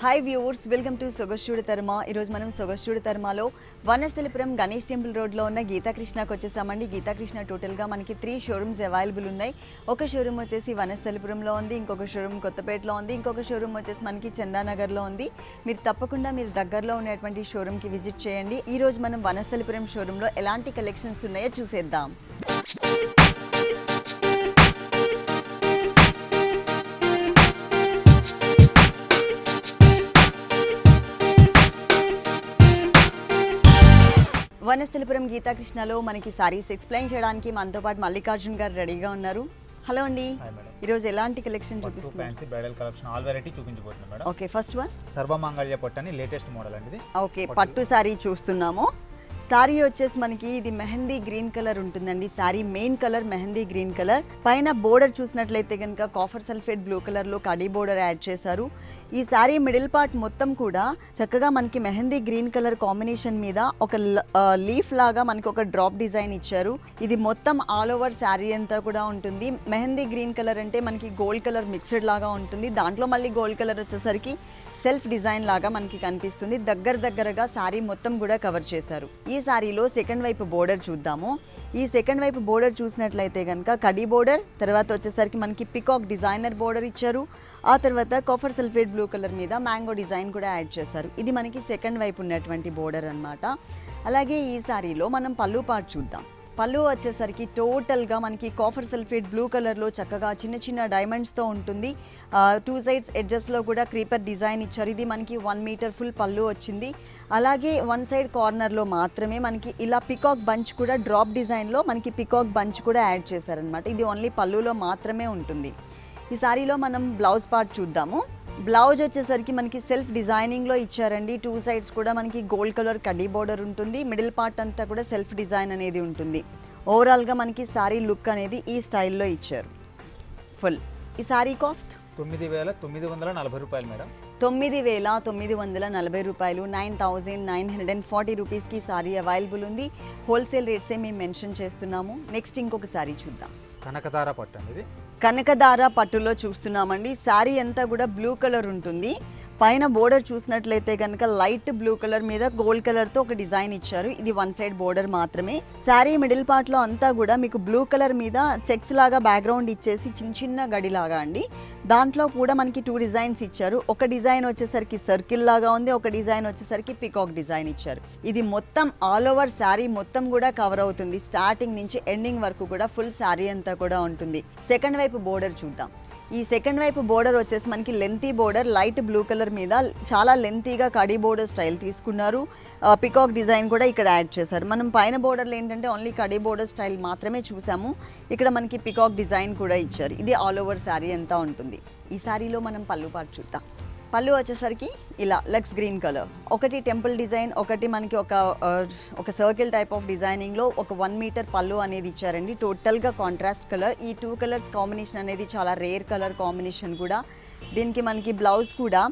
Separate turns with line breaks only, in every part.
Hi viewers, welcome to సొగస్టుడి తర్మ. ఈరోజు మనం సొగస్టుడి తర్మలో వనస్థలిపురం గణేష్ టెంపుల్ రోడ్లో ఉన్న గీతాకృష్ణకి వచ్చేసామండి. గీతాకృష్ణ టోటల్గా మనకి 3 షోరూమ్స్ అవైలబుల్ ఉన్నాయి. ఒక షోరూమ్ వచ్చేసి వనస్థలిపురంలో ఉంది, ఇంకొక షోరూమ్ కొత్తపేటలో ఉంది, ఇంకొక షోరూమ్ వచ్చేసి మనకి చందానగర్లో ఉంది. మీరు తప్పకుండా మీరు దగ్గరలో ఉన్నటువంటి షోరూమ్కి విజిట్ చేయండి. ఈరోజు మనం వనస్థలిపురం షోరూంలో ఎలాంటి కలెక్షన్స్ ఉన్నాయో చూసేద్దాం. వనస్థలిపురం గీతాకృష్ణలో మనకి సారీస్ ఎక్స్ప్లెయిన్ చేయడానికి మనతో పాటు మల్లికార్జున్ గారు రెడీగా ఉన్నారు. హలో అండి, ఈరోజు ఎలాంటి కలెక్షన్ చూపిస్తున్నారు?
Fancy bridal collection all variety చూపించబోతున్నాం మేడం.
ఓకే, ఫస్ట్ వన్
సర్వమంగళ్య పట్టు అని లేటెస్ట్ మోడల్ అండి.
ఓకే, పట్టు సారీ చూస్తున్నాము. సారీ వచ్చేసి మనకి ఇది మెహందీ గ్రీన్ కలర్ ఉంటుందండి. Sari main colour mehndi green colour. పైన బోర్డర్ చూసినట్లయితే కనుక కాఫర్ సల్ఫేట్ బ్లూ కలర్లో కడీ బోర్డర్ యాడ్ చేశారు. ఈ సారీ మిడిల్ పార్ట్ మొత్తం కూడా చక్కగా మనకి మెహందీ గ్రీన్ కలర్ కాంబినేషన్ మీద ఒక లీఫ్ లాగా మనకి ఒక డ్రాప్ డిజైన్ ఇచ్చారు. ఇది మొత్తం ఆల్ ఓవర్ సారీ అంతా కూడా ఉంటుంది. మెహందీ గ్రీన్ కలర్ అంటే మనకి గోల్డ్ కలర్ మిక్స్డ్ లాగా ఉంటుంది. దాంట్లో మళ్ళీ గోల్డ్ కలర్ వచ్చేసరికి సెల్ఫ్ డిజైన్ లాగా మనకి కనిపిస్తుంది. దగ్గరగా సారీ మొత్తం కూడా కవర్ చేశారు. ఈ సారీలో సెకండ్ వైపు బోర్డర్ చూద్దాము. ఈ సెకండ్ వైపు బోర్డర్ చూసినట్లయితే కనుక కడీ బోర్డర్, తర్వాత వచ్చేసరికి మనకి పికాక్ డిజైనర్ బోర్డర్ ఇచ్చారు. ఆ తర్వాత కాఫర్ సల్ఫేట్ బ్లూ కలర్ మీద మ్యాంగో డిజైన్ కూడా యాడ్ చేశారు. ఇది మనకి సెకండ్ వైపు ఉన్నటువంటి బోర్డర్ అన్నమాట. అలాగే ఈ సారీలో మనం పళ్ళు పార్ట్ చూద్దాం. పళ్ళు వచ్చేసరికి టోటల్గా మనకి కాఫర్ సల్ఫేట్ బ్లూ కలర్లో చక్కగా చిన్న చిన్న డైమండ్స్తో ఉంటుంది. 2 సైడ్స్ ఎడ్జెస్లో కూడా క్రీపర్ డిజైన్ ఇచ్చారు. ఇది మనకి 1 మీటర్ ఫుల్ పళ్ళు వచ్చింది. అలాగే 1 సైడ్ కార్నర్లో మాత్రమే మనకి ఇలా పికాక్ బంచ్ కూడా డ్రాప్ డిజైన్లో మనకి పికాక్ బంచ్ కూడా యాడ్ చేశారనమాట. ఇది ఓన్లీ పళ్ళులో మాత్రమే ఉంటుంది. ఈ సారీలో మనం బ్లౌజ్ పార్ట్ చూద్దాము. బ్లౌజ్ వచ్చేసరికి మనకి సెల్ఫ్ డిజైనింగ్లో ఇచ్చారండి. 2 సైడ్స్ కూడా మనకి గోల్డ్ కలర్ కడ్డీ బోర్డర్ ఉంటుంది. మిడిల్ పార్ట్ అంతా కూడా సెల్ఫ్ డిజైన్ అనేది ఉంటుంది. ఓవరాల్గా మనకి సారీ లుక్ అనేది ఈ స్టైల్లో ఇచ్చారు ఫుల్. ఈ సారీ కాస్ట్
9,940 రూపాయలు మేడం.
9,940 రూపాయలు, 9,940 రూపీస్కి సారీ అవైలబుల్ ఉంది. హోల్సేల్ రేట్సే మేము మెన్షన్ చేస్తున్నాము. నెక్స్ట్ ఇంకొక సారీ చూద్దాం.
కనకదార పట్టు అండి. ఇది
కనకదార పట్టులో చూస్తున్నామండి. శారీ అంతా కూడా బ్లూ కలర్ ఉంటుంది. పైన బోర్డర్ చూసినట్లయితే కనుక లైట్ బ్లూ కలర్ మీద గోల్డ్ కలర్తో ఒక డిజైన్ ఇచ్చారు. ఇది 1 సైడ్ బోర్డర్ మాత్రమే. శారీ మిడిల్ పార్ట్లో అంతా కూడా మీకు బ్లూ కలర్ మీద చెక్స్ లాగా బ్యాక్గ్రౌండ్ ఇచ్చేసి చిన్న గడిలాగా అండి. దాంట్లో కూడా మనకి 2 డిజైన్స్ ఇచ్చారు. ఒక డిజైన్ వచ్చేసరికి సర్కిల్ లాగా ఉంది, ఒక డిజైన్ వచ్చేసరికి పికాక్ డిజైన్ ఇచ్చారు. ఇది మొత్తం ఆల్ ఓవర్ శారీ మొత్తం కూడా కవర్ అవుతుంది. స్టార్టింగ్ నుంచి ఎండింగ్ వరకు కూడా ఫుల్ శారీ అంతా కూడా ఉంటుంది. సెకండ్ వైపు బోర్డర్ చూద్దాం. ఈ సెకండ్ వైపు బోర్డర్ వచ్చేసి మనకి lengthy border light blue colour మీద చాలా లెంతీగా కడీ బోర్డర్ స్టైల్ తీసుకున్నారు. పికాక్ డిజైన్ కూడా ఇక్కడ యాడ్ చేశారు. మనం పైన బోర్డర్లు ఏంటంటే ఓన్లీ కడీ బోర్డర్ స్టైల్ మాత్రమే చూసాము. ఇక్కడ మనకి పికాక్ డిజైన్ కూడా ఇచ్చారు. ఇది ఆల్ ఓవర్ శారీ అంతా ఉంటుంది. ఈ శారీలో మనం పళ్ళు పార్ట్ చూద్దాం. పళ్ళు వచ్చేసరికి ఇలా లక్స్ గ్రీన్ కలర్, ఒకటి టెంపుల్ డిజైన్, ఒకటి మనకి ఒక సర్కిల్ టైప్ ఆఫ్ డిజైనింగ్లో ఒక 1 మీటర్ పళ్ళు అనేది ఇచ్చారండి. టోటల్గా కాంట్రాస్ట్ కలర్. ఈ 2 కలర్స్ కాంబినేషన్ అనేది చాలా రేర్ కలర్ కాంబినేషన్ కూడా. దీనికి మనకి బ్లౌజ్ కూడా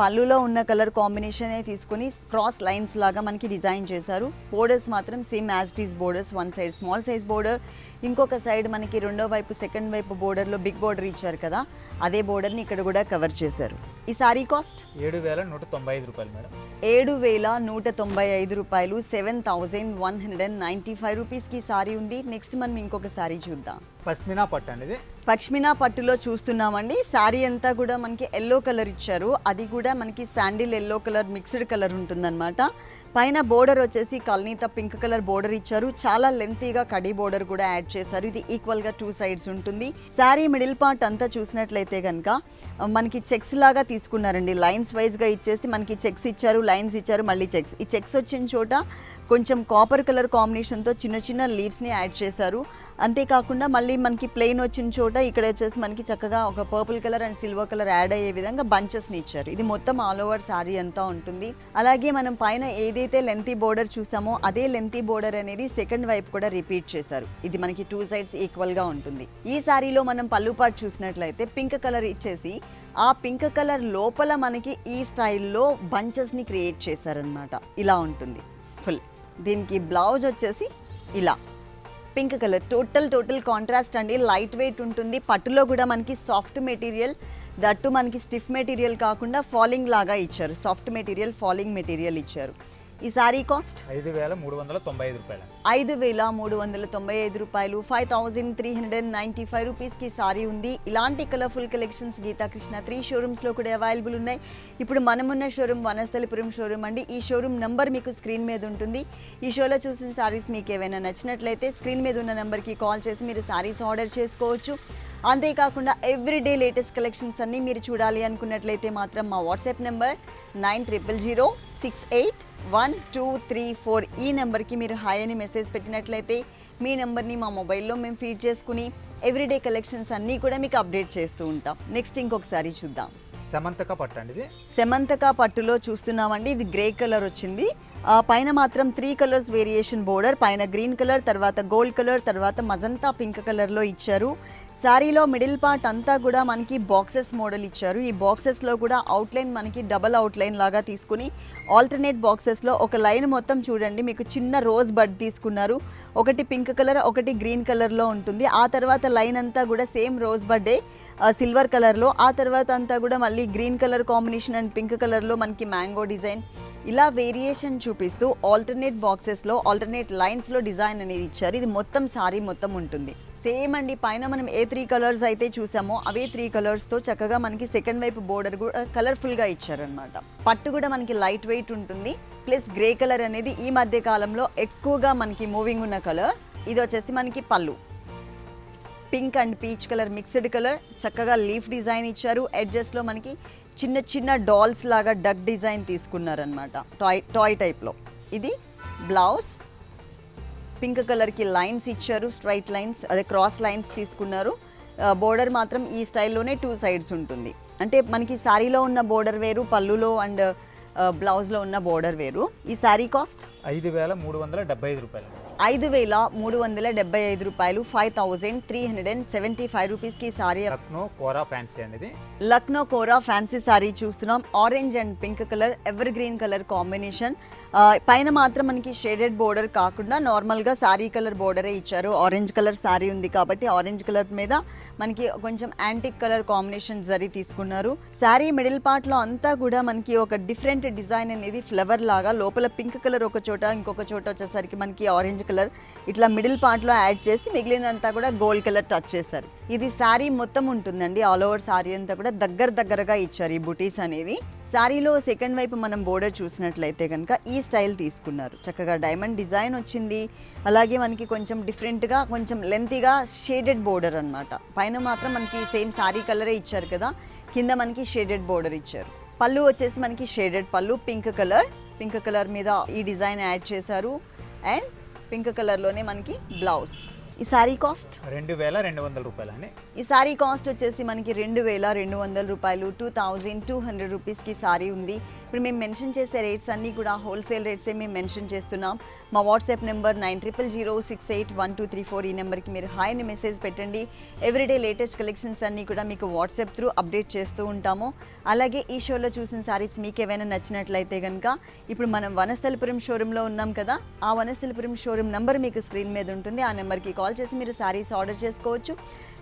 పళ్ళులో ఉన్న కలర్ కాంబినేషనే తీసుకుని క్రాస్ లైన్స్ లాగా మనకి డిజైన్ చేశారు. బోర్డర్స్ మాత్రం same as it is borders. 1 side small size border, ఇంకొక సైడ్ మనకి రెండో వైపు సెకండ్ వైపు బోర్డర్లో బిగ్ బోర్డర్ ఇచ్చారు కదా, అదే బోర్డర్ని ఇక్కడ కూడా కవర్ చేశారు. ఈ సారీ కాస్ట్
7,195 రూపాయలు మేడం.
7,195 రూపాయలు, 7,195 రూపీస్కి సారీ ఉంది. నెక్స్ట్ మనం ఇంకొక సారీ చూద్దాం.
పష్మినా పట్టు అండి. ఇది
పష్మినా పట్టులో చూస్తున్నామండి. శారీ అంతా కూడా మనకి ఎల్లో కలర్ ఇచ్చారు. అది కూడా మనకి sandal yellow colour mixed colour ఉంటుందన్నమాట. పైన బోర్డర్ వచ్చేసి కల్నీత పింక్ కలర్ బోర్డర్ ఇచ్చారు. చాలా లెంతీగా కడీ బోర్డర్ కూడా యాడ్ చేశారు. ఇది ఈక్వల్గా 2 సైడ్స్ ఉంటుంది. శారీ మిడిల్ పార్ట్ అంతా చూసినట్లయితే కనుక మనకి చెక్స్ లాగా తీసుకున్నారండి. లైన్స్ వైజ్గా ఇచ్చేసి మనకి చెక్స్ ఇచ్చారు, లైన్స్ ఇచ్చారు, మళ్ళీ చెక్స్. ఈ చెక్స్ వచ్చిన చోట కొంచెం కాపర్ కలర్ కాంబినేషన్తో చిన్న లీవ్స్ని యాడ్ చేశారు. అంతేకాకుండా మళ్ళీ మనకి ప్లెయిన్ వచ్చిన చోట ఇక్కడ వచ్చేసి మనకి చక్కగా ఒక purple colour and silver colour add అయ్యే విధంగా బంచెస్ని ఇచ్చారు. ఇది మొత్తం ఆల్ ఓవర్ శారీ అంతా ఉంటుంది. అలాగే మనం పైన ఏదైతే లెంతీ బోర్డర్ చూసామో అదే లెంతీ బోర్డర్ అనేది సెకండ్ వైపు కూడా రిపీట్ చేశారు. ఇది మనకి 2 సైడ్స్ ఈక్వల్గా ఉంటుంది. ఈ శారీలో మనం పళ్ళు పార్ట్ చూసినట్లయితే పింక్ కలర్ ఇచ్చేసి ఆ పింక్ కలర్ లోపల మనకి ఈ స్టైల్లో బంచెస్ని క్రియేట్ చేశారనమాట. ఇలా ఉంటుంది ఫుల్. దీనికి బ్లౌజ్ వచ్చేసి ఇలా పింక్ కలర్. టోటల్ కాంట్రాస్ట్ అండి. లైట్ వెయిట్ ఉంటుంది. పట్టులో కూడా మనకి సాఫ్ట్ మెటీరియల్, దట్టు మనకి స్టిఫ్ మెటీరియల్ కాకుండా ఫాలింగ్ లాగా ఇచ్చారు, సాఫ్ట్ మెటీరియల్ ఫాలింగ్ మెటీరియల్ ఇచ్చారు. ఈ సారీ కాస్ట్
5,395 రూపాయలు.
5,395 రూపాయలు, 5,395 రూపీస్కి సారీ ఉంది. ఇలాంటి కలర్ఫుల్ కలెక్షన్స్ గీతాకృష్ణ 3 షోరూమ్స్లో కూడా అవైలబుల్ ఉన్నాయి. ఇప్పుడు మనమున్న షోరూమ్ వనస్థలిపురం షోరూమ్ అండి. ఈ షోరూమ్ నంబర్ మీకు స్క్రీన్ మీద ఉంటుంది. ఈ షోలో చూసిన సారీస్ మీకు ఏవైనా నచ్చినట్లయితే స్క్రీన్ మీద ఉన్న నెంబర్కి కాల్ చేసి మీరు సారీస్ ఆర్డర్ చేసుకోవచ్చు. అంతేకాకుండా ఎవ్రీడే లేటెస్ట్ కలెక్షన్స్ అన్నీ మీరు చూడాలి అనుకున్నట్లయితే మాత్రం మా వాట్సాప్ నెంబర్ 9000681234 ఈ నెంబర్కి మీరు హాయ్ అని మెసేజ్ పెట్టినట్లయితే మీ నెంబర్ని మా మొబైల్లో మేము ఫీడ్ చేసుకుని ఎవ్రీడే కలెక్షన్స్ అన్నీ కూడా మీకు అప్డేట్ చేస్తూ ఉంటాం. నెక్స్ట్ ఇంకొకసారి చూద్దాం.
సమంతక పట్టు అండి ఇది.
సెమంతక పట్టులో చూస్తున్నామండి. ఇది గ్రే కలర్ వచ్చింది. పైన మాత్రం 3 కలర్స్ వేరియేషన్ బోర్డర్, పైన గ్రీన్ కలర్, తర్వాత గోల్డ్ కలర్, తర్వాత మజంతా పింక్ కలర్లో ఇచ్చారు. శారీలో మిడిల్ పార్ట్ అంతా కూడా మనకి బాక్సెస్ మోడల్ ఇచ్చారు. ఈ బాక్సెస్లో కూడా అవుట్లైన్ మనకి డబల్ అవుట్లైన్ లాగా తీసుకుని ఆల్టర్నేట్ బాక్సెస్లో ఒక లైన్ మొత్తం చూడండి మీకు చిన్న రోజ్ బడ్ తీసుకున్నారు. ఒకటి పింక్ కలర్, ఒకటి గ్రీన్ కలర్లో ఉంటుంది. ఆ తర్వాత లైన్ అంతా కూడా సేమ్ రోజ్ బడ్డే సిల్వర్ కలర్లో, ఆ తర్వాత అంతా కూడా మళ్ళీ green colour combination and pink కలర్లో మనకి మ్యాంగో డిజైన్, ఇలా వేరియేషన్ చూపిస్తూ ఆల్టర్నేట్ బాక్సెస్లో ఆల్టర్నేట్ లైన్స్లో డిజైన్ అనేది ఇచ్చారు. ఇది మొత్తం సారీ మొత్తం ఉంటుంది. సేమ్ అండి, పైన మనం ఏ 3 కలర్స్ అయితే చూసామో అవే 3 కలర్స్తో చక్కగా మనకి సెకండ్ వైపు బోర్డర్ కూడా కలర్ఫుల్గా ఇచ్చారనమాట. పట్టు కూడా మనకి లైట్ వెయిట్ ఉంటుంది. ప్లస్ గ్రే కలర్ అనేది ఈ మధ్య కాలంలో ఎక్కువగా మనకి మూవింగ్ ఉన్న కలర్. ఇది వచ్చేసి మనకి పళ్ళు pink and peach colour mixed colour, చక్కగా లీఫ్ డిజైన్ ఇచ్చారు. ఎడ్జెస్లో మనకి చిన్న చిన్న డాల్స్ లాగా డక్ డిజైన్ తీసుకున్నారనమాట, టాయ్ టైప్లో. ఇది బ్లౌజ్ పింక్ కలర్కి లైన్స్ ఇచ్చారు, స్ట్రైట్ లైన్స్, అదే క్రాస్ లైన్స్ తీసుకున్నారు. బోర్డర్ మాత్రం ఈ స్టైల్లోనే 2 సైడ్స్ ఉంటుంది. అంటే మనకి శారీలో ఉన్న బోర్డర్ వేరు, పళ్ళులో అండ్ బ్లౌజ్లో ఉన్న బోర్డర్ వేరు. ఈ శారీ కాస్ట్
5,375 రూపాయలు.
5,375 రూపాయలు, 5,375 రూపీస్కి సారీ.
లక్నో కోరా ఫ్యాన్సీ అనేది.
లక్నో కోరా ఫ్యాన్సీ సారీ చూస్తున్నాం. Orange and pink colour, ever green colour combination. పైన మాత్రం మనకి షేడెడ్ బోర్డర్ కాకుండా నార్మల్గా సారీ కలర్ బోర్డరే ఇచ్చారు. ఆరెంజ్ కలర్ సారీ ఉంది కాబట్టి ఆరెంజ్ కలర్ మీద మనకి కొంచెం యాంటిక్ కలర్ కాంబినేషన్ జరీ తీసుకున్నారు. సారీ మిడిల్ పార్ట్లో అంతా కూడా మనకి ఒక డిఫరెంట్ డిజైన్ అనేది ఫ్లవర్ లాగా, లోపల పింక్ కలర్ ఒక చోట, ఇంకొక చోట వచ్చేసరికి మనకి ఆరెంజ్ కలర్, ఇట్లా మిడిల్ పార్ట్లో యాడ్ చేసి మిగిలినంతా కూడా గోల్డ్ కలర్ టచ్ చేశారు. ఇది శారీ మొత్తం ఉంటుందండి. ఆల్ ఓవర్ శారీ అంతా కూడా దగ్గరగా ఇచ్చారు ఈ బుటీస్ అనేది. శారీలో సెకండ్ వైపు మనం బోర్డర్ చూసినట్లయితే కనుక ఈ స్టైల్ తీసుకున్నారు. చక్కగా డైమండ్ డిజైన్ వచ్చింది. అలాగే మనకి కొంచెం డిఫరెంట్గా కొంచెం లెంతీగా షేడెడ్ బోర్డర్ అనమాట. పైన మాత్రం మనకి సేమ్ శారీ కలరే ఇచ్చారు కదా, కింద మనకి షేడెడ్ బోర్డర్ ఇచ్చారు. పళ్ళు వచ్చేసి మనకి షేడెడ్ పళ్ళు, పింక్ కలర్ మీద ఈ డిజైన్ యాడ్ చేశారు. అండ్ పింక్ కలర్లోనే మనకి బ్లౌజ్. ఈ సారీ కాస్ట్
2,200 రూపాయలు అండి.
ఈ సారీ కాస్ట్ వచ్చేసి మనకి 2,200 రూపాయలు, 2,200 రూపీస్కి సారీ ఉంది. ఇప్పుడు మేము మెన్షన్ చేసే రేట్స్ అన్నీ కూడా హోల్సేల్ రేట్సే మేము మెన్షన్ చేస్తున్నాం. మా వాట్సాప్ నెంబర్ 9000681234 ఈ నెంబర్కి మీరు హాయ్ అని మెసేజ్ పెట్టండి. ఎవ్రీడే లేటెస్ట్ కలెక్షన్స్ అన్నీ కూడా మీకు వాట్సాప్ త్రూ అప్డేట్ చేస్తూ ఉంటాము. అలాగే ఈ షోలో చూసిన సారీస్ మీకు ఏమైనా నచ్చినట్లయితే కనుక ఇప్పుడు మనం వనస్థలిపురం షోరూంలో ఉన్నాం కదా, ఆ వనస్థలిపురం షోరూమ్ నెంబర్ మీకు స్క్రీన్ మీద ఉంటుంది. ఆ నెంబర్కి కాల్ చేసి మీరు సారీస్ ఆర్డర్ చేసుకోవచ్చు.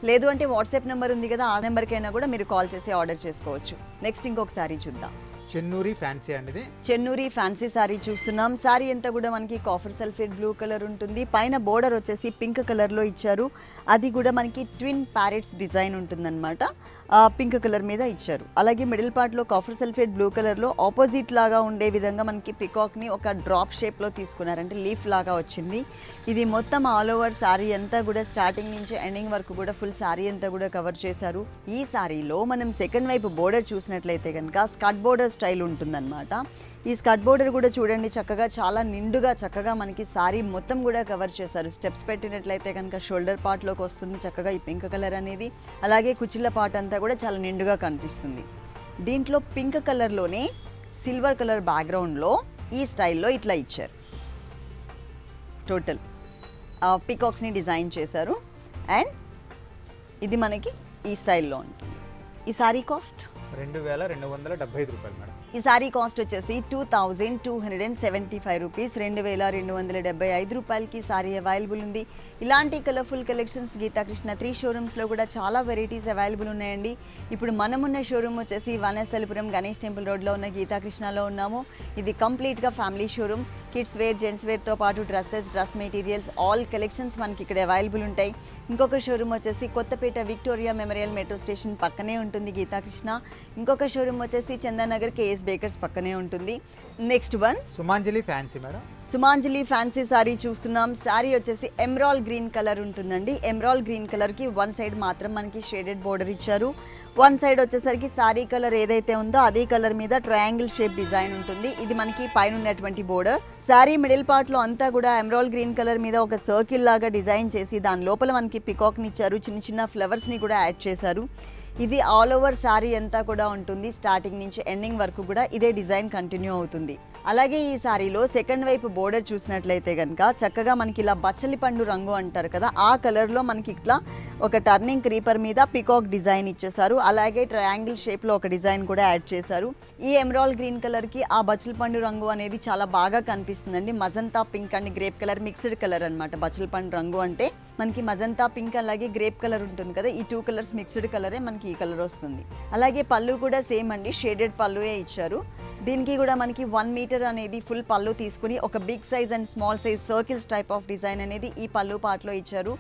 లేదు అంటే వాట్సాప్ నెంబర్ ఉంది కదా, ఆ నెంబర్కైనా కూడా మీరు కాల్ చేసి ఆర్డర్ చేసుకోవచ్చు. నెక్స్ట్ ఇంకొక సారీ చూద్దాం.
చెన్నూరి ఫ్యాన్సీ అండి.
చెన్నూరి ఫ్యాన్సీ సారీ చూస్తున్నాం. సారీ అంతా కూడా మనకి కాఫర్ సల్ఫేట్ బ్లూ కలర్ ఉంటుంది. పైన బోర్డర్ వచ్చేసి పింక్ కలర్లో ఇచ్చారు. అది కూడా మనకి ట్విన్ ప్యారెట్స్ డిజైన్ ఉంటుందన్నమాట, పింక్ కలర్ మీద ఇచ్చారు. అలాగే మిడిల్ పార్ట్లో కాఫర్ సల్ఫేట్ బ్లూ కలర్లో ఆపోజిట్ లాగా ఉండే విధంగా మనకి పికాక్ని ఒక డ్రాప్ షేప్లో తీసుకున్నారు, అంటే లీఫ్ లాగా వచ్చింది. ఇది మొత్తం ఆల్ ఓవర్ సారీ అంతా కూడా స్టార్టింగ్ నుంచి ఎండింగ్ వరకు కూడా ఫుల్ సారీ అంతా కూడా కవర్ చేశారు. ఈ సారీలో మనం సెకండ్ వైపు బోర్డర్ చూసినట్లయితే కనుక స్కర్ట్ బోర్డర్ స్టైల్ ఉంటుందన్నమాట. ఈ స్కర్ట్ బోర్డర్ కూడా చూడండి చక్కగా చాలా నిండుగా చక్కగా మనకి సారీ మొత్తం కూడా కవర్ చేశారు. స్టెప్స్ పెట్టినట్లయితే కనుక షోల్డర్ పార్ట్లోకి వస్తుంది చక్కగా ఈ పింక్ కలర్ అనేది. అలాగే కుచ్చిళ్ళ పార్ట్ అంతా కూడా చాలా నిండుగా కనిపిస్తుంది. దీంట్లో పింక్ కలర్లోనే సిల్వర్ కలర్ బ్యాక్గ్రౌండ్లో ఈ స్టైల్లో ఇట్లా ఇచ్చారు. టోటల్ పికాక్స్ని డిజైన్ చేశారు. అండ్ ఇది మనకి ఈ స్టైల్లో ఉంటుంది. ఈ సారీ కాస్ట్
2275 రూపాయలు మేడం.
ఈ సారీ కాస్ట్ వచ్చేసి 2275 రూపీస్, 2275 రూపాయలకి సారీ అవైలబుల్ ఉంది. ఇలాంటి కలర్ఫుల్ కలెక్షన్స్ గీతాకృష్ణ 3 షోరూమ్స్లో కూడా చాలా వెరైటీస్ అవైలబుల్ ఉన్నాయండి. ఇప్పుడు మనమున్న షోరూమ్ వచ్చేసి వనస్థలిపురం గణేష్ టెంపుల్ రోడ్లో ఉన్న గీతాకృష్ణలో ఉన్నాము. ఇది కంప్లీట్గా family showroom. Kids wear, gents వేర్తో పాటు dresses, dress materials, all collections మనకి ఇక్కడ అవైలబుల్ ఉంటాయి. ఇంకొక షోరూమ్ వచ్చేసి Kothapet Victoria Memorial metro station పక్కనే ఉంటుంది గీతాకృష్ణ. ఇంకొక షోరూమ్ వచ్చేసి చందానగర్ కేఎస్ బేకర్స్ పక్కనే ఉంటుంది. నెక్స్ట్ వన్
సుమాంజలి ఫ్యాన్సీ మేడం.
సుమాంజలి ఫ్యాన్సీ సారీ చూస్తున్నాం. సారీ వచ్చేసి ఎమరాల్డ్ గ్రీన్ కలర్ ఉంటుందండి. ఎమరాల్డ్ గ్రీన్ కలర్కి వన్ సైడ్ మాత్రం మనకి షేడెడ్ బోర్డర్ ఇచ్చారు. వన్ సైడ్ వచ్చేసరికి సారీ కలర్ ఏదైతే ఉందో అదే కలర్ మీద ట్రయాంగిల్ షేప్ డిజైన్ ఉంటుంది. ఇది మనకి పైన ఉన్నటువంటి బోర్డర్. సారీ మిడిల్ పార్ట్లో అంతా కూడా ఎమరాల్డ్ గ్రీన్ కలర్ మీద ఒక సర్కిల్ లాగా డిజైన్ చేసి దాని లోపల మనకి పికాక్ని ఇచ్చారు. చిన్న చిన్న ఫ్లవర్స్ని కూడా యాడ్ చేశారు. ఇది ఆల్ ఓవర్ సారీ అంతా కూడా ఉంటుంది. స్టార్టింగ్ నుంచి ఎండింగ్ వరకు కూడా ఇదే డిజైన్ కంటిన్యూ అవుతుంది. అలాగే ఈ సారీలో సెకండ్ వైపు బోర్డర్ చూసినట్లయితే కనుక చక్కగా మనకి ఇలా బచ్చలి పండు రంగు అంటారు కదా, ఆ కలర్లో మనకి ఇట్లా ఒక టర్నింగ్ క్రీపర్ మీద పికాక్ డిజైన్ ఇచ్చేసారు. అలాగే ట్రయాంగిల్ షేప్లో ఒక డిజైన్ కూడా యాడ్ చేశారు. ఈ ఎమరాల్డ్ గ్రీన్ కలర్కి ఆ బచ్చలి పండు రంగు అనేది చాలా బాగా కనిపిస్తుందండి. Magenta pink and grape colour mixed colour అనమాట. బచ్చలి పండు రంగు అంటే మనకి మజంతా పింక్ అలాగే గ్రేప్ కలర్ ఉంటుంది కదా, ఈ 2 కలర్స్ మిక్స్డ్ కలరే మనకి ఈ కలర్ వస్తుంది. అలాగే పళ్ళు కూడా సేమ్ అండి, షేడెడ్ పళ్ళుయే ఇచ్చారు. దీనికి కూడా మనకి 1 మీటర్ అనేది ఫుల్ పళ్ళు తీసుకుని ఒక big size and small size circles type of design అనేది ఈ పళ్ళు పార్ట్లో ఇచ్చారు.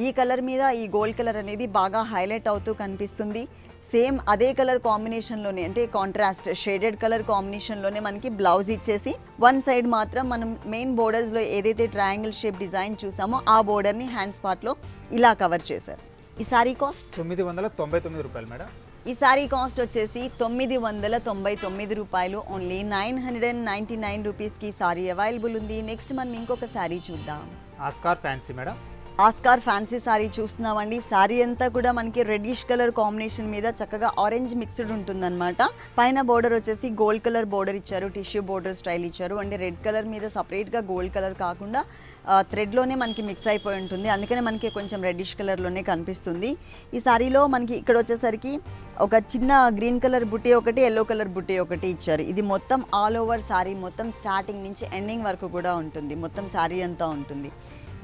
ఈ కలర్ మీద ఈ గోల్డ్ కలర్ అనేది బాగా హైలైట్ అవుతూ కనిపిస్తుంది. సేమ్ అదే కలర్ కాంబినేషన్లోనే అంటే కాంట్రాస్ట్ షేడెడ్ కలర్ కాంబినేషన్లోనే మనకి బ్లౌజ్ ఇచ్చేసి వన్ సైడ్ మాత్రం మనం మెయిన్ బోర్డర్స్లో ఏదైతే ట్రయాంగిల్ షేప్ డిజైన్ చూసామో ఆ బోర్డర్ని హ్యాండ్స్ పార్ట్లో ఇలా కవర్ చేశారు. ఈ సారీ కాస్ట్
999 రూపాయలు మేడం.
ఈ సారీ కాస్ట్ వచ్చేసి 999 రూపాయలు. ఓన్లీ 999 రూపీస్కి సారీ అవైలబుల్ ఉంది. నెక్స్ట్ మనం ఇంకొక సారీ చూద్దాం.
Oscar fancy madam.
Oscar fancy sorry చూస్తున్నామండి. సారీ అంతా కూడా మనకి రెడ్డిష్ కలర్ కాంబినేషన్ మీద చక్కగా ఆరెంజ్ మిక్స్డ్ ఉంటుందన్నమాట. పైన బోర్డర్ వచ్చేసి గోల్డ్ కలర్ బోర్డర్ ఇచ్చారు, టిష్యూ బోర్డర్ స్టైల్ ఇచ్చారు. అంటే రెడ్ కలర్ మీద సపరేట్గా గోల్డ్ కలర్ కాకుండా థ్రెడ్లోనే మనకి మిక్స్ అయిపోయి ఉంటుంది. అందుకనే మనకి కొంచెం రెడ్డిష్ కలర్లోనే కనిపిస్తుంది. ఈ సారీలో మనకి ఇక్కడ వచ్చేసరికి ఒక చిన్న గ్రీన్ కలర్ బుట్టి ఒకటి, ఎల్లో కలర్ బుట్టి ఒకటి ఇచ్చారు. ఇది మొత్తం ఆల్ ఓవర్ సారీ మొత్తం స్టార్టింగ్ నుంచి ఎండింగ్ వరకు కూడా ఉంటుంది. మొత్తం సారీ అంతా ఉంటుంది.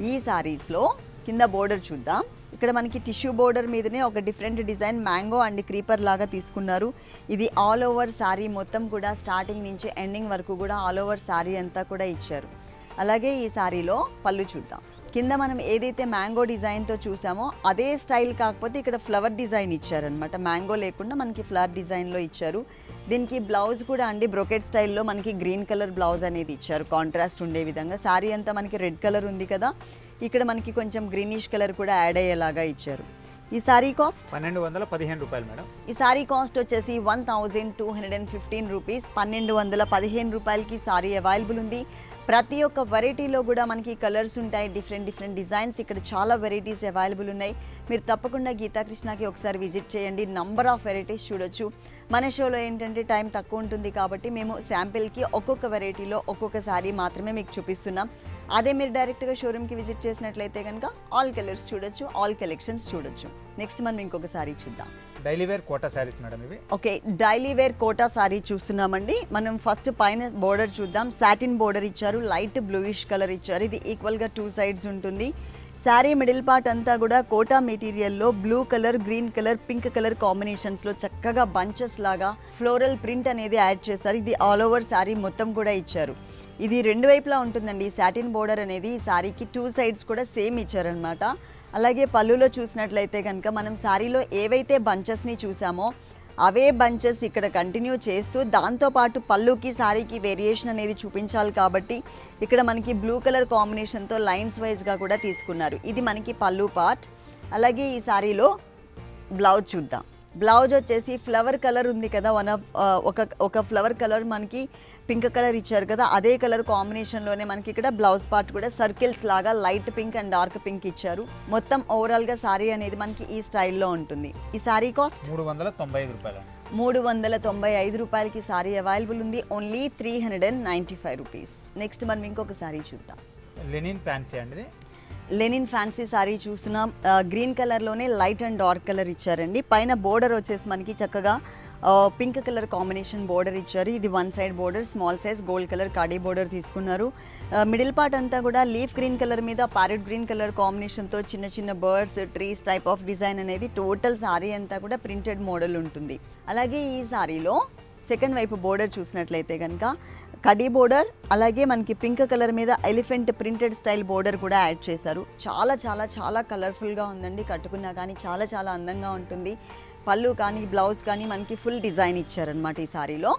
ఈ సారీస్లో కింద బోర్డర్ చూద్దాం. ఇక్కడ మనకి టిష్యూ బోర్డర్ మీదనే ఒక different design mango and creeper లాగా తీసుకున్నారు. ఇది ఆల్ ఓవర్ సారీ మొత్తం కూడా స్టార్టింగ్ నుంచి ఎండింగ్ వరకు కూడా ఆల్ ఓవర్ సారీ అంతా కూడా ఇచ్చారు. అలాగే ఈ సారీలో పళ్ళు చూద్దాం. కింద మనం ఏదైతే మ్యాంగో డిజైన్తో చూసామో అదే స్టైల్ కాకపోతే ఇక్కడ ఫ్లవర్ డిజైన్ ఇచ్చారనమాట. మ్యాంగో లేకుండా మనకి ఫ్లవర్ డిజైన్లో ఇచ్చారు. దీనికి బ్లౌజ్ కూడా అండి బ్రొకెట్ స్టైల్లో మనకి గ్రీన్ కలర్ బ్లౌజ్ అనేది ఇచ్చారు, కాంట్రాస్ట్ ఉండే విధంగా. సారీ అంతా మనకి రెడ్ కలర్ ఉంది కదా, ఇక్కడ మనకి కొంచెం గ్రీనిష్ కలర్ కూడా యాడ్ అయ్యేలాగా ఇచ్చారు. ఈ సారీ కాస్ట్
1215 రూపాయలు మేడం.
ఈ సారీ కాస్ట్ వచ్చేసి 1215 రూపీస్. 1215 రూపాయలకి సారీ అవైలబుల్ ఉంది. ప్రతి ఒక్క వెరైటీలో కూడా మనకి కలర్స్ ఉంటాయి, డిఫరెంట్ డిజైన్స్. ఇక్కడ చాలా వెరైటీస్ అవైలబుల్ ఉన్నాయి. మీరు తప్పకుండా గీతాకృష్ణకి ఒకసారి విజిట్ చేయండి. నంబర్ ఆఫ్ వెరైటీస్ చూడొచ్చు. మన షోలో ఏంటంటే టైం తక్కువ ఉంటుంది కాబట్టి మేము శాంపిల్కి ఒక్కొక్క వెరైటీలో ఒక్కొక్క సారీ మాత్రమే మీకు చూపిస్తున్నాం. అదే మీరు డైరెక్ట్గా షోరూమ్కి విజిట్ చేసినట్లయితే కనుక ఆల్ కలర్స్ చూడొచ్చు, ఆల్ కలెక్షన్స్ చూడొచ్చు. నెక్స్ట్ మనం ఇంకొక సారీ చూద్దాం.
Daily wear kota saris madam ఇవి.
Okay, daily wear kota sari చూస్తున్నామండి. మనం ఫస్ట్ పైన బోర్డర్ చూద్దాం. సాటిన్ బోర్డర్ ఇచ్చారు, లైట్ బ్లూయిష్ కలర్ ఇచ్చారు. ఇది ఈక్వల్గా 2 సైడ్స్ ఉంటుంది. శారీ మిడిల్ పార్ట్ అంతా కూడా కోటా మెటీరియల్లో blue colour, green colour, pink colour కాంబినేషన్స్లో చక్కగా బంచెస్ లాగా ఫ్లోరల్ ప్రింట్ అనేది యాడ్ చేస్తారు. ఇది ఆల్ ఓవర్ శారీ మొత్తం కూడా ఇచ్చారు. ఇది 2 వైపులా ఉంటుందండి. సాటిన్ బోర్డర్ అనేది ఈ శారీకి 2 సైడ్స్ కూడా సేమ్ ఇచ్చారనమాట. అలాగే పళ్ళులో చూసినట్లయితే కనుక మనం శారీలో ఏవైతే బంచెస్ని చూసామో అవే బంచెస్ ఇక్కడ కంటిన్యూ చేస్తూ దాంతోపాటు పళ్ళుకి సారీకి వేరియేషన్ అనేది చూపించాలి కాబట్టి ఇక్కడ మనకి బ్లూ కలర్ కాంబినేషన్తో లైన్స్ వైజ్గా కూడా తీసుకున్నారు. ఇది మనకి పళ్ళు పార్ట్. అలాగే ఈ సారీలో బ్లౌజ్ చూద్దాం. బ్లౌజ్ వచ్చేసి ఫ్లవర్ కలర్ ఉంది కదా, ఒక ఫ్లవర్ కలర్ మనకి పింక్ కలర్ ఇచ్చారు కదా, అదే కలర్ కాంబినేషన్లోనే మనకి ఇక్కడ బ్లౌజ్ పార్ట్ కూడా సర్కిల్స్ లాగా light pink and dark pink ఇచ్చారు. మొత్తం ఓవరాల్గా సారీ అనేది మనకి ఈ స్టైల్లో ఉంటుంది. ఈ సారీ కాస్ట్
395 రూపాయలు.
395 రూపాయలకి సారీ అవైలబుల్ ఉంది. Only 395 rupees. నెక్స్ట్ మనం ఇంకొక సారీ చూద్దాం.
లెనిన్ ఫ్యాన్సీ అండి ఇది.
లెనిన్ ఫ్యాన్సీ సారీ చూస్తున్నాం. గ్రీన్ కలర్లోనే లైట్ అండ్ డార్క్ కలర్ ఇచ్చారండి. పైన బోర్డర్ వచ్చేసి మనకి చక్కగా పింక్ కలర్ కాంబినేషన్ బోర్డర్ ఇచ్చారు. ఇది one side border, small size gold colour khadi border తీసుకున్నారు. మిడిల్ పార్ట్ అంతా కూడా లీఫ్ గ్రీన్ కలర్ మీద ప్యారెట్ గ్రీన్ కలర్ కాంబినేషన్తో చిన్న చిన్న birds, trees type of design అనేది టోటల్ సారీ అంతా కూడా ప్రింటెడ్ మోడల్ ఉంటుంది. అలాగే ఈ సారీలో సెకండ్ వైపు బోర్డర్ చూసినట్లయితే కనుక కడీ బోర్డర్, అలాగే మనకి పింక్ కలర్ మీద ఎలిఫెంట్ ప్రింటెడ్ స్టైల్ బోర్డర్ కూడా యాడ్ చేశారు. చాలా చాలా చాలా కలర్ఫుల్గా ఉందండి. కట్టుకున్నా కానీ చాలా చాలా అందంగా ఉంటుంది. పళ్ళు కానీ బ్లౌజ్ కానీ మనకి ఫుల్ డిజైన్ ఇచ్చారనమాట ఈ సారీలో.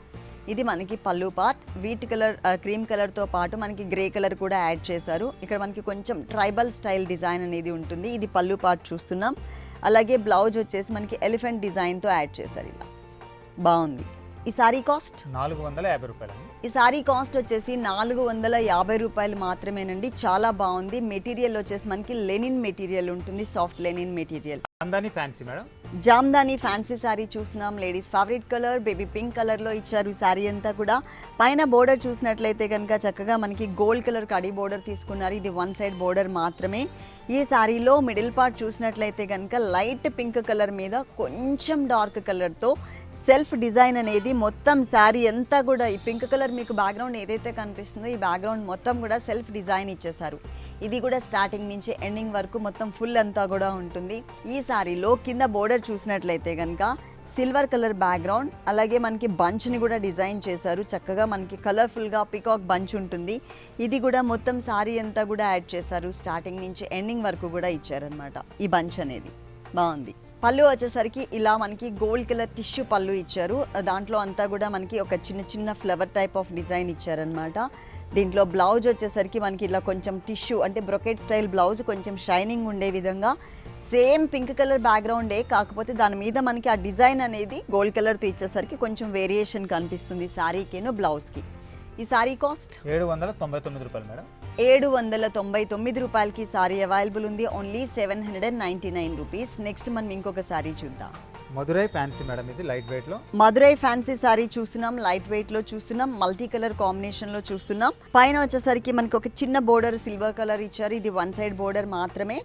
ఇది మనకి పళ్ళు పార్ట్. వీట్ కలర్ క్రీమ్ కలర్తో పాటు మనకి గ్రే కలర్ కూడా యాడ్ చేశారు. ఇక్కడ మనకి కొంచెం ట్రైబల్ స్టైల్ డిజైన్ అనేది ఉంటుంది. ఇది పళ్ళు పార్ట్ చూస్తున్నాం. అలాగే బ్లౌజ్ వచ్చేసి మనకి ఎలిఫెంట్ డిజైన్తో యాడ్ చేశారు. ఇలా బాగుంది. ఈ సారీ కాస్ట్
450 రూపాయలు.
ఈ సారీ కాస్ట్ వచ్చేసి 450 రూపాయలు మాత్రమేనండి. చాలా బాగుంది. మెటీరియల్ వచ్చేసి మనకి లెనిన్ మెటీరియల్ ఉంటుంది, soft linen material.
Jamdani fancy madam.
Jamdani fancy sari చూస్తున్నాం. Ladies favourite colour baby pink కలర్లో ఇచ్చారు ఈ సారీ అంతా కూడా. పైన బోర్డర్ చూసినట్లయితే కనుక చక్కగా మనకి గోల్డ్ కలర్ కడీ బోర్డర్ తీసుకున్నారు. ఇది వన్ సైడ్ బోర్డర్ మాత్రమే. ఈ సారీలో మిడిల్ పార్ట్ చూసినట్లయితే కనుక లైట్ పింక్ కలర్ మీద కొంచెం డార్క్ కలర్తో సెల్ఫ్ డిజైన్ అనేది మొత్తం శారీ అంతా కూడా ఈ పింక్ కలర్ మీకు బ్యాక్గ్రౌండ్ ఏదైతే కనిపిస్తుందో ఈ బ్యాక్గ్రౌండ్ మొత్తం కూడా సెల్ఫ్ డిజైన్ ఇచ్చేసారు. ఇది కూడా స్టార్టింగ్ నుంచి ఎండింగ్ వరకు మొత్తం ఫుల్ అంతా కూడా ఉంటుంది. ఈ సారీలో కింద బోర్డర్ చూసినట్లయితే కనుక సిల్వర్ కలర్ బ్యాక్గ్రౌండ్, అలాగే మనకి బంచ్ని కూడా డిజైన్ చేశారు. చక్కగా మనకి కలర్ఫుల్గా పికాక్ బంచ్ ఉంటుంది. ఇది కూడా మొత్తం సారీ అంతా కూడా యాడ్ చేశారు. స్టార్టింగ్ నుంచి ఎండింగ్ వరకు కూడా ఇచ్చారనమాట ఈ బంచ్ అనేది. బాగుంది. పళ్ళు వచ్చేసరికి ఇలా మనకి గోల్డ్ కలర్ టిష్యూ పళ్ళు ఇచ్చారు. దాంట్లో అంతా కూడా మనకి ఒక చిన్న చిన్న ఫ్లవర్ టైప్ ఆఫ్ డిజైన్ ఇచ్చారనమాట. దీంట్లో బ్లౌజ్ వచ్చేసరికి మనకి ఇలా కొంచెం టిష్యూ అంటే బ్రొకెట్ స్టైల్ బ్లౌజ్, కొంచెం షైనింగ్ ఉండే విధంగా సేమ్ పింక్ కలర్ బ్యాక్గ్రౌండే, కాకపోతే దాని మీద మనకి ఆ డిజైన్ అనేది గోల్డ్ కలర్తో ఇచ్చేసరికి కొంచెం వేరియేషన్ కనిపిస్తుంది శారీకేను బ్లౌజ్కి. ఈ సారీ కాస్ట్
799 రూపాయలు మేడం.
799 రూపాయలకి సారీ అవైలబుల్ ఉంది. Only 799 rupees. నెక్స్ట్ మనం ఇంకొక సారీ చూద్దాం.
Madurai fancy madam. ఇది లైట్ వెయిట్ లో
మధురై ఫ్యాన్సీ సారీ చూస్తున్నాం. లైట్ వెయిట్ లో చూస్తున్నాం. మల్టీ కలర్ కాంబినేషన్ లో చూస్తున్నాం. పైన వచ్చేసరికి మనకి ఒక చిన్న బోర్డర్ సిల్వర్ కలర్ ఇచ్చారు. ఇది వన్ సైడ్ బోర్డర్ మాత్రమే.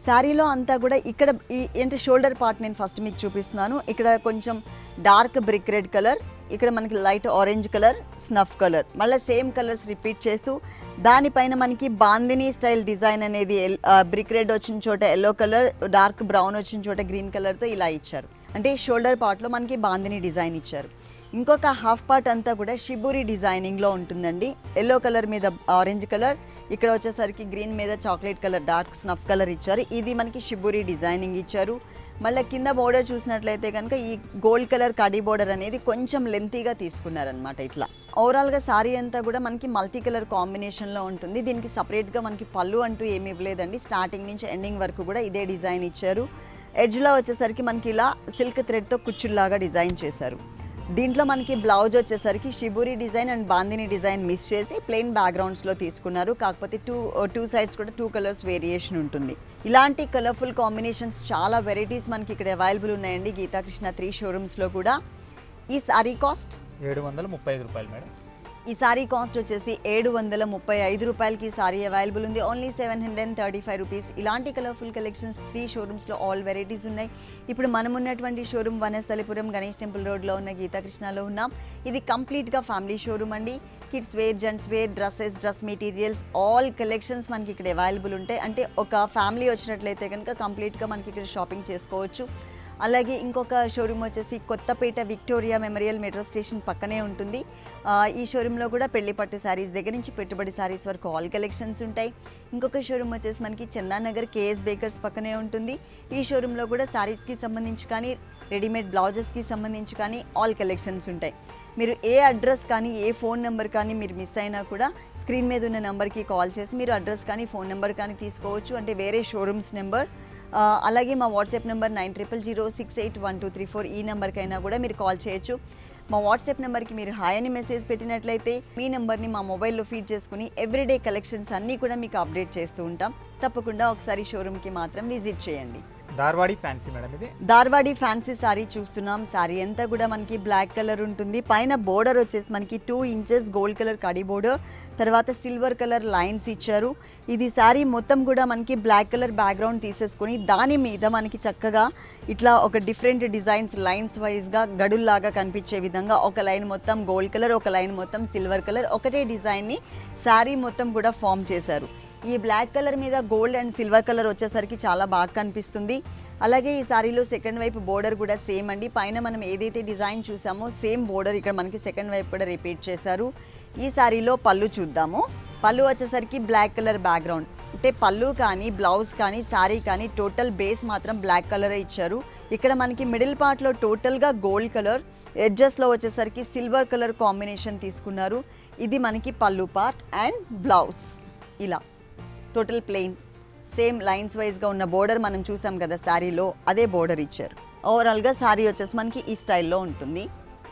శారీలో అంతా కూడా ఇక్కడ ఈ అంటే షోల్డర్ పార్ట్ నేను ఫస్ట్ మీకు చూపిస్తున్నాను. ఇక్కడ కొంచెం డార్క్ బ్రిక్ రెడ్ కలర్, ఇక్కడ మనకి light orange colour, snuff colour, మళ్ళీ సేమ్ కలర్స్ రిపీట్ చేస్తూ దానిపైన మనకి బాందిని స్టైల్ డిజైన్ అనేది బ్రిక్ రెడ్ వచ్చిన చోట ఎల్లో కలర్, డార్క్ బ్రౌన్ వచ్చిన చోట గ్రీన్ కలర్తో ఇలా ఇచ్చారు. అంటే షోల్డర్ పార్ట్లో మనకి బాందిని డిజైన్ ఇచ్చారు. ఇంకొక హాఫ్ పార్ట్ అంతా కూడా షిబూరి డిజైనింగ్లో ఉంటుందండి. ఎల్లో కలర్ మీద ఆరెంజ్ కలర్, ఇక్కడ వచ్చేసరికి గ్రీన్ మీద chocolate colour dark snuff colour ఇచ్చారు. ఇది మనకి షిబూరి డిజైనింగ్ ఇచ్చారు. మళ్ళీ కింద బోర్డర్ చూసినట్లయితే కనుక ఈ గోల్డ్ కలర్ కడీ బోర్డర్ అనేది కొంచెం లెంతీగా తీసుకున్నారనమాట. ఇట్లా ఓవరాల్గా సారీ అంతా కూడా మనకి మల్టీ కలర్ కాంబినేషన్లో ఉంటుంది. దీనికి సపరేట్గా మనకి పళ్ళు అంటూ ఏమి ఇవ్వలేదండి. స్టార్టింగ్ నుంచి ఎండింగ్ వరకు కూడా ఇదే డిజైన్ ఇచ్చారు. ఎడ్జ్లో వచ్చేసరికి మనకి ఇలా సిల్క్ థ్రెడ్తో కుచ్చుల్లాగా డిజైన్ చేశారు. దీంట్లో మనకి బ్లౌజ్ వచ్చేసరికి shibori design and bandhani design miss చేసి ప్లెయిన్ బ్యాక్గ్రౌండ్స్లో తీసుకున్నారు. కాకపోతే టూ సైడ్స్ కూడా 2 కలర్స్ వేరియేషన్ ఉంటుంది. ఇలాంటి కలర్ఫుల్ కాంబినేషన్స్ చాలా వెరైటీస్ మనకి ఇక్కడ అవైలబుల్ ఉన్నాయండి గీతాకృష్ణ 3 షోరూమ్స్లో కూడా. ఈ సారీ కాస్ట్
735 రూపాయలు మేడం.
ఈ సారీ కాస్ట్ వచ్చేసి 735 రూపాయలకి సారీ అవైలబుల్ ఉంది. Only 735 rupees. ఇలాంటి కలర్ఫుల్ కలెక్షన్స్ 3 షోరూమ్స్లో ఆల్ వెరైటీస్ ఉన్నాయి. ఇప్పుడు మనం ఉన్నటువంటి షోరూమ్ వనస్థలిపురం గణేష్ టెంపుల్ రోడ్లో ఉన్న గీతాకృష్ణలో ఉన్నాం. ఇది కంప్లీట్గా ఫ్యామిలీ షోరూమ్ అండి. Kids wear, gents wear, dresses, dress materials all collections మనకి ఇక్కడ అవైలబుల్ ఉంటాయి. అంటే ఒక ఫ్యామిలీ వచ్చినట్లయితే కనుక కంప్లీట్గా మనకి ఇక్కడ షాపింగ్ చేసుకోవచ్చు. అలాగే ఇంకొక షోరూమ్ వచ్చేసి Kothapet Victoria Memorial metro station పక్కనే ఉంటుంది. ఈ షోరూంలో కూడా పెళ్లి పట్టు శారీస్ దగ్గర నుంచి పెట్టుబడి శారీస్ వరకు ఆల్ కలెక్షన్స్ ఉంటాయి. ఇంకొక షోరూమ్ వచ్చేసి మనకి చందానగర్ కేఎస్ బేకర్స్ పక్కనే ఉంటుంది. ఈ షోరూంలో కూడా శారీస్కి సంబంధించి కానీ రెడీమేడ్ బ్లౌజెస్కి సంబంధించి కానీ ఆల్ కలెక్షన్స్ ఉంటాయి. మీరు ఏ అడ్రస్ కానీ ఏ ఫోన్ నెంబర్ కానీ మీరు మిస్ అయినా కూడా స్క్రీన్ మీద ఉన్న నెంబర్కి కాల్ చేసి మీరు అడ్రస్ కానీ ఫోన్ నెంబర్ కానీ తీసుకోవచ్చు. అంటే వేరే షోరూమ్స్ నెంబర్. అలాగే మా వాట్సాప్ నెంబర్ 9000681234. ఈ నెంబర్కైనా కూడా మీరు కాల్ చేయొచ్చు. మా వాట్సాప్ నెంబర్కి మీరు హాయ్ అని మెసేజ్ పెట్టినట్లయితే మీ నెంబర్ని మా మొబైల్లో ఫీడ్ చేసుకుని ఎవ్రీడే కలెక్షన్స్ అన్నీ కూడా మీకు అప్డేట్ చేస్తూ ఉంటాం. తప్పకుండా ఒకసారి షోరూమ్కి మాత్రం విజిట్ చేయండి.
ధార్వాడి ఫ్యాన్సీ మేడం ఇది.
ధార్వాడి ఫ్యాన్సీ సారీ చూస్తున్నాం. సారీ అంతా కూడా మనకి బ్లాక్ కలర్ ఉంటుంది. పైన బోర్డర్ వచ్చేసి మనకి 2 ఇంచెస్ గోల్డ్ కలర్ కడి బోర్డర్, తర్వాత సిల్వర్ కలర్ లైన్స్ ఇచ్చారు. ఇది సారీ మొత్తం కూడా మనకి బ్లాక్ కలర్ బ్యాక్గ్రౌండ్ తీసేసుకొని దాని మీద మనకి చక్కగా ఇట్లా ఒక డిఫరెంట్ డిజైన్స్ లైన్స్ వైజ్గా గడుల్లాగా కనిపించే విధంగా ఒక లైన్ మొత్తం గోల్డ్ కలర్, ఒక లైన్ మొత్తం సిల్వర్ కలర్, ఒకటే డిజైన్ని సారీ మొత్తం కూడా ఫామ్ చేశారు. ఈ బ్లాక్ కలర్ మీద గోల్డ్ అండ్ సిల్వర్ కలర్ వచ్చేసరికి చాలా బాగా కనిపిస్తుంది. అలాగే ఈ సారీలో సెకండ్ వైపు బోర్డర్ కూడా సేమ్ అండి. పైన మనం ఏదైతే డిజైన్ చూసామో సేమ్ బోర్డర్ ఇక్కడ మనకి సెకండ్ వైపు కూడా రిపీట్ చేశారు. ఈ సారీలో పళ్ళు చూద్దాము. పళ్ళు వచ్చేసరికి బ్లాక్ కలర్ బ్యాక్గ్రౌండ్, అంటే పళ్ళు కానీ బ్లౌజ్ కానీ సారీ కానీ టోటల్ బేస్ మాత్రం బ్లాక్ కలరే ఇచ్చారు. ఇక్కడ మనకి మిడిల్ పార్ట్లో టోటల్గా గోల్డ్ కలర్, ఎడ్జెస్లో వచ్చేసరికి సిల్వర్ కలర్ కాంబినేషన్ తీసుకున్నారు. ఇది మనకి పళ్ళు పార్ట్ అండ్ బ్లౌజ్ ఇలా టోటల్ ప్లెయిన్ సేమ్ లైన్స్ వైజ్గా ఉన్న బోర్డర్ మనం చూసాం కదా శారీలో, అదే బోర్డర్ ఇచ్చారు. ఓవరాల్గా శారీ వచ్చేసి మనకి ఈ స్టైల్లో ఉంటుంది.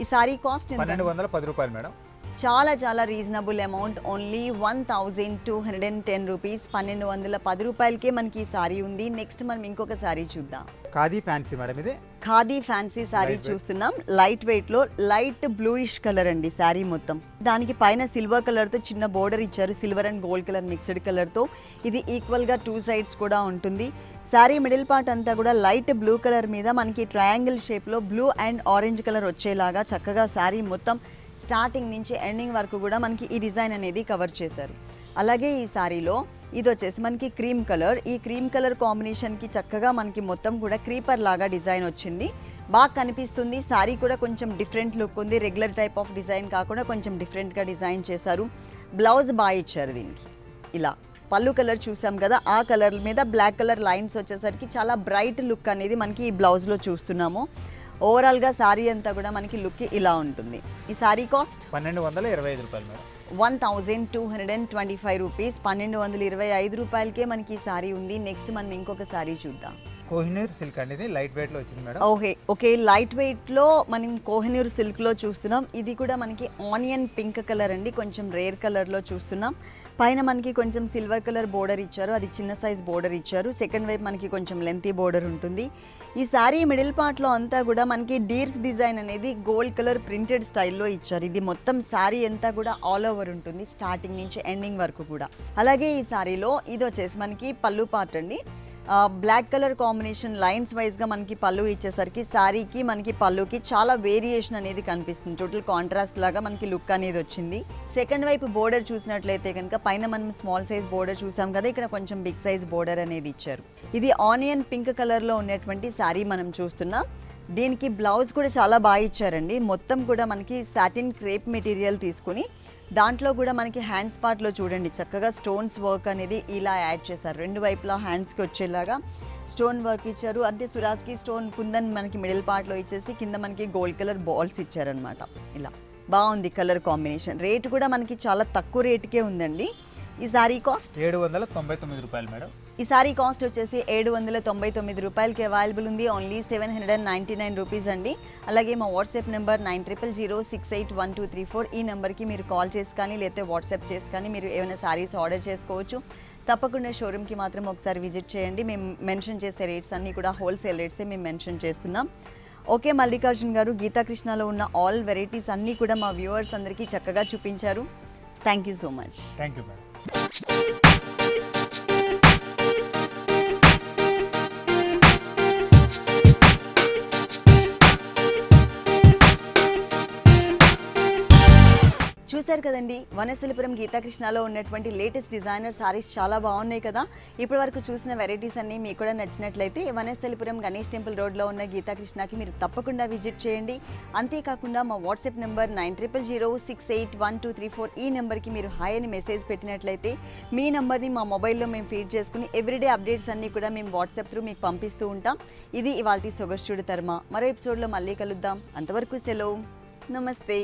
ఈ శారీ కాస్ట్
1210 రూపాయలు మేడం.
చాలా చాలా రీజనబుల్ అమౌంట్, ఓన్లీ 1210 రూపీస్. 1210 రూపాయలకే మనకి ఈ సారీ ఉంది. నెక్స్ట్ మనం ఇంకొక సారీ చూద్దాం.
ఖాదీ ఫ్యాన్సీ మేడం ఇది.
ఖాదీ ఫ్యాన్సీ సారీ చూస్తున్నాం. లైట్ వెయిట్ లో లైట్ బ్లూయిష్ కలర్ అండి సారీ మొత్తం. దానికి పైన సిల్వర్ కలర్ తో చిన్న బోర్డర్ ఇచ్చారు, silver and gold colour mixed colour తో. ఇది ఈక్వల్ గా 2 సైడ్స్ కూడా ఉంటుంది. సారీ మిడిల్ పార్ట్ అంతా కూడా లైట్ బ్లూ కలర్ మీద మనకి ట్రయాంగిల్ షేప్ లో బ్లూ అండ్ ఆరెంజ్ కలర్ వచ్చేలాగా చక్కగా సారీ మొత్తం స్టార్టింగ్ నుంచి ఎండింగ్ వరకు కూడా మనకి ఈ డిజైన్ అనేది కవర్ చేశారు. అలాగే ఈ సారీలో ఇది వచ్చేసి మనకి క్రీమ్ కలర్. ఈ క్రీమ్ కలర్ కాంబినేషన్కి చక్కగా మనకి మొత్తం కూడా క్రీపర్ లాగా డిజైన్ వచ్చింది, బాగా కనిపిస్తుంది. సారీ కూడా కొంచెం డిఫరెంట్ లుక్ ఉంది, రెగ్యులర్ టైప్ ఆఫ్ డిజైన్ కాకుండా కొంచెం డిఫరెంట్గా డిజైన్ చేశారు. బ్లౌజ్ బాగా ఇచ్చారు దీనికి. ఇలా పళ్ళు కలర్ చూసాం కదా, ఆ కలర్ మీద బ్లాక్ కలర్ లైన్స్ వచ్చేసరికి చాలా బ్రైట్ లుక్ అనేది మనకి ఈ బ్లౌజ్లో చూస్తున్నాము. ఓవరాల్గా సారీ అంతా కూడా మనకి లుక్ ఇలా ఉంటుంది. ఈ సారీ కాస్ట్
1225 రూపాయలు మేడం.
1225 రూపీస్. 1225 రూపాయలకే మనకి ఈ సారీ ఉంది. నెక్స్ట్ మనం ఇంకొక సారీ చూద్దాం.
కోహినూర్ సిల్క్ అండి ఇది, లైట్ వెయిట్ లో వచ్చింది మేడం.
ఓకే లైట్ వెయిట్ లో మనం కోహినూర్ సిల్క్ లో చూస్తున్నాం. ఇది కూడా మనకి ఆనియన్ పింక్ కలర్ అండి, కొంచెం రేర్ కలర్ లో చూస్తున్నాం. పైన మనకి కొంచెం సిల్వర్ కలర్ బోర్డర్ ఇచ్చారు, అది చిన్న సైజ్ బోర్డర్ ఇచ్చారు. సెకండ్ వైపు మనకి కొంచెం లెంతీ బోర్డర్ ఉంటుంది. ఈ సారీ మిడిల్ పార్ట్ లో అంతా కూడా మనకి డీర్స్ డిజైన్ అనేది గోల్డ్ కలర్ ప్రింటెడ్ స్టైల్లో ఇచ్చారు. ఇది మొత్తం సారీ అంతా కూడా ఆల్ ఓవర్ ఉంటుంది, స్టార్టింగ్ నుంచి ఎండింగ్ వరకు కూడా. అలాగే ఈ సారీలో ఇది వచ్చేసి మనకి పళ్ళు పార్ట్ అండి. బ్లాక్ కలర్ కాంబినేషన్ లైన్స్ వైజ్గా మనకి పళ్ళు ఇచ్చేసరికి శారీకి మనకి పళ్ళుకి చాలా వేరియేషన్ అనేది కనిపిస్తుంది. టోటల్ కాంట్రాస్ట్ లాగా మనకి లుక్ అనేది వచ్చింది. సెకండ్ వైపు బోర్డర్ చూసినట్లయితే కనుక పైన మనం స్మాల్ సైజ్ బోర్డర్ చూసాం కదా, ఇక్కడ కొంచెం బిగ్ సైజ్ బోర్డర్ అనేది ఇచ్చారు. ఇది ఆనియన్ పింక్ కలర్లో ఉన్నటువంటి శారీ మనం చూస్తున్నాం. దీనికి బ్లౌజ్ కూడా చాలా బాగా ఇచ్చారండి. మొత్తం కూడా మనకి సాటిన్ క్రేప్ మెటీరియల్ తీసుకుని దాంట్లో కూడా మనకి హ్యాండ్స్ పార్ట్లో చూడండి చక్కగా స్టోన్స్ వర్క్ అనేది ఇలా యాడ్ చేశారు. రెండు వైపులా హ్యాండ్స్కి వచ్చేలాగా స్టోన్ వర్క్ ఇచ్చారు. అంతే సురాజ్కి స్టోన్ కుందన్ మనకి మిడిల్ పార్ట్లో ఇచ్చేసి కింద మనకి గోల్డ్ కలర్ బాల్స్ ఇచ్చారనమాట. ఇలా బాగుంది కలర్ కాంబినేషన్. రేట్ కూడా మనకి చాలా తక్కువ రేటుకే ఉందండి. ఈ సారీ కాస్ట్
799 రూపాయలు మేడం.
ఈ సారీ కాస్ట్ వచ్చేసి 799 రూపాయలకి అవైలబుల్ ఉంది. ఓన్లీ 799 రూపీస్ అండి. అలాగే మా వాట్సాప్ నెంబర్ 9000681234. ఈ నెంబర్కి మీరు కాల్ చేసి కానీ లేకపోతే వాట్సాప్ చేసి కానీ మీరు ఏమైనా సారీస్ ఆర్డర్ చేసుకోవచ్చు. తప్పకుండా షోరూమ్కి మాత్రం ఒకసారి విజిట్ చేయండి. మేము మెన్షన్ చేసే రేట్స్ అన్నీ కూడా హోల్సేల్ రేట్సే మేము మెన్షన్ చేస్తున్నాం. ఓకే మల్లికార్జున్ గారు, గీతాకృష్ణలో ఉన్న ఆల్ వెరైటీస్ అన్నీ కూడా మా వ్యూవర్స్ అందరికీ చక్కగా చూపించారు. Thank you so much.
Thank you madam.
చూశారు కదండి, వనస్థలిపురం గీతాకృష్ణలో ఉన్నటువంటి లేటెస్ట్ డిజైనర్ సారీస్ చాలా బాగున్నాయి కదా. ఇప్పటి వరకు చూసిన వెరైటీస్ అన్నీ మీకు కూడా నచ్చినట్లయితే వనస్థలిపురం గణేష్ టెంపుల్ రోడ్లో ఉన్న గీతాకృష్ణకి మీరు తప్పకుండా విజిట్ చేయండి. అంతేకాకుండా మా వాట్సాప్ నెంబర్ 9000681234. ఈ నెంబర్కి మీరు హాయ్ అని మెసేజ్ పెట్టినట్లయితే మీ నెంబర్ని మా మొబైల్లో మేము ఫీడ్ చేసుకుని ఎవ్రీడే అప్డేట్స్ అన్నీ కూడా మేము వాట్సాప్ త్రూ మీకు పంపిస్తూ ఉంటాం. ఇది ఇవాల్టి సొగస్చుడు తర్మ. మరో ఎపిసోడ్లో మళ్ళీ కలుద్దాం. అంతవరకు సెలవు, నమస్తే.